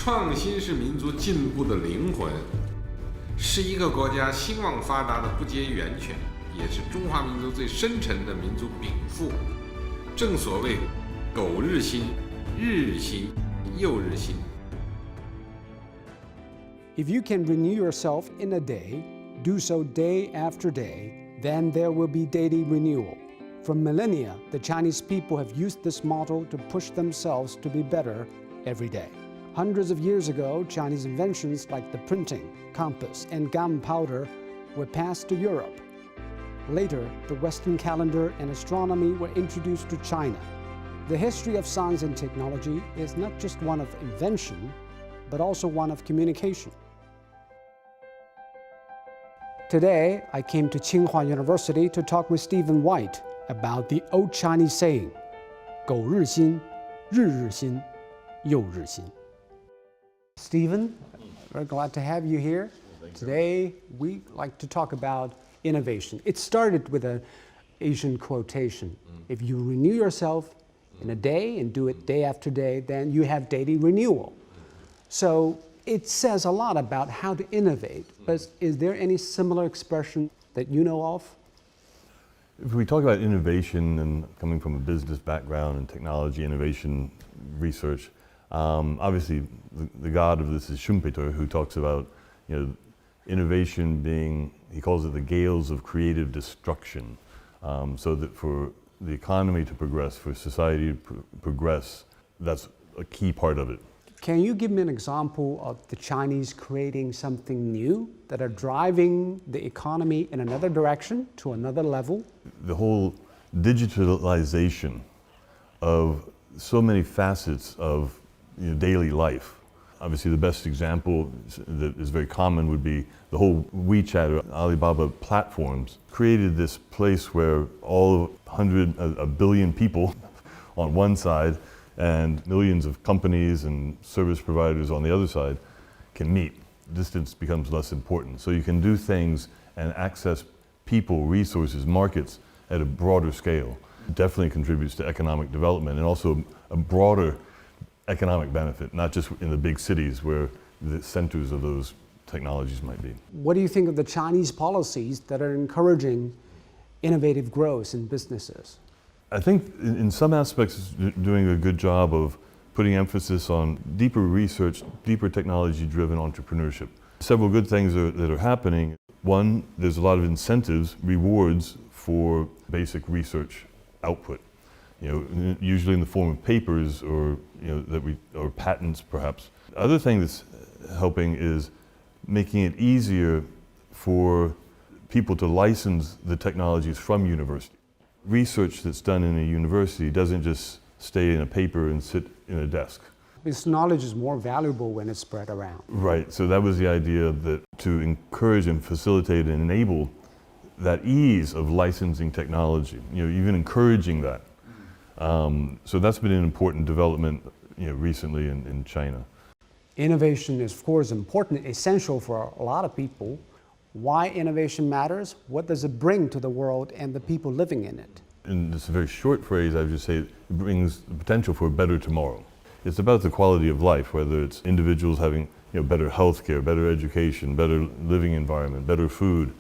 创新是民族进步的灵魂，是一个国家兴旺发达的不竭源泉，也是中华民族最深沉的民族禀赋。正所谓苟日新，日日新，又日新。If you can renew yourself in a day, do so day after day, then there will be daily renewal. For millennia, the Chinese people have used this motto to push themselves to be better every day. Hundreds of years ago, Chinese inventions like the printing, compass, and gunpowder were passed to Europe. Later, the Western calendar and astronomy were introduced to China. The history of science and technology is not just one of invention, but also one of communication. Today, I came to Tsinghua University to talk with Stephen White about the old Chinese saying, 苟日新，日日新，又日新. Stephen, we're glad to have you here. Today, we like to talk about innovation. It started with an Asian quotation. If you renew yourself in a day and do it day after day, then you have daily renewal. So it says a lot about how to innovate, but is there any similar expression that you know of? If we talk about innovation and coming from a business background and technology, innovation, research, obviously the god of this is Schumpeter, who talks about innovation being, he calls it the gales of creative destruction. So that for the economy to progress, for society to progress, that's a key part of it. Can you give me an example of the Chinese creating something new that are driving the economy in another direction, to another level? The whole digitalization of so many facets of daily life. Obviously the best example that is very common would be the whole WeChat or Alibaba platforms created this place where all a billion people on one side and millions of companies and service providers on the other side can meet. Distance becomes less important. So you can do things and access people, resources, markets at a broader scale. It definitely contributes to economic development and also a broader economic benefit, not just in the big cities where the centers of those technologies might be. What do you think of the Chinese policies that are encouraging innovative growth in businesses? I think in some aspects it's doing a good job of putting emphasis on deeper research, deeper technology-driven entrepreneurship. Several good things that are happening. One, there's a lot of incentives, rewards for basic research output. Usually in the form of papers or or patents perhaps. The other thing that's helping is making it easier for people to license the technologies from university. Research that's done in a university doesn't just stay in a paper and sit in a desk. This knowledge is more valuable when it's spread around. Right, so that was the idea, that to encourage and facilitate and enable that ease of licensing technology, even encouraging that. So that's been an important development recently in China. Innovation is of course important, essential for a lot of people. Why innovation matters? What does it bring to the world and the people living in it? In this very short phrase, I would just say it brings the potential for a better tomorrow. It's about the quality of life, whether it's individuals having better health care, better education, better living environment, better food,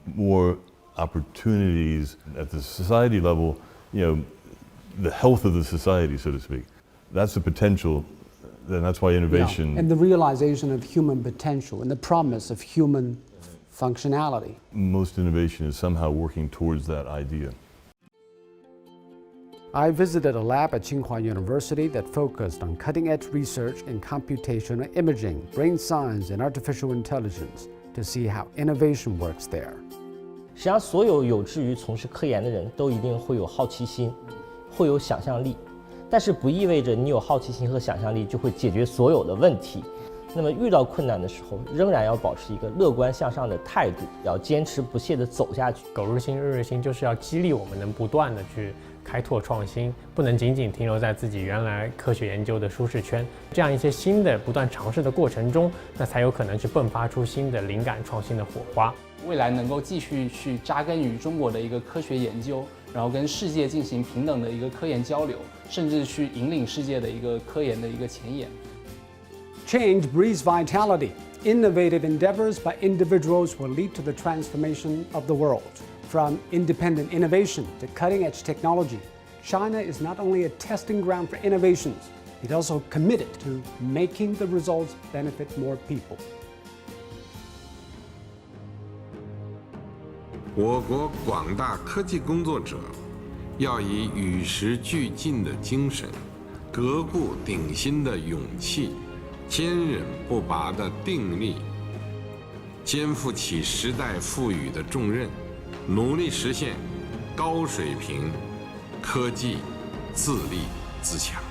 more opportunities at the society level, the health of the society, so to speak. That's the potential, and that's why innovation... Yeah, and the realization of human potential and the promise of human functionality. Most innovation is somehow working towards that idea. I visited a lab at Tsinghua University that focused on cutting-edge research in computational imaging, brain science, and artificial intelligence to see how innovation works there. 实际上，所有有志于从事科研的人都一定会有好奇心，会有想象力，但是不意味着你有好奇心和想象力就会解决所有的问题。那么遇到困难的时候，仍然要保持一个乐观向上的态度，要坚持不懈地走下去。苟日新，日日新，就是要激励我们能不断地去开拓创新，不能仅仅停留在自己原来科学研究的舒适圈。这样一些新的不断尝试的过程中，那才有可能去迸发出新的灵感、创新的火花。未来能够继续去扎根于中国的一个科学研究，然后跟世界进行平等的一个科研交流，甚至去引领世界的一个科研的一个前沿。Change breeds vitality. Innovative endeavors by individuals will lead to the transformation of the world. From independent innovation to cutting-edge technology, China is not only a testing ground for innovations, it also committed to making the results benefit more people. 我国广大科技工作者要以与时俱进的精神、革故鼎新的勇气、坚韧不拔的定力，肩负起时代赋予的重任，努力实现高水平科技自立自强。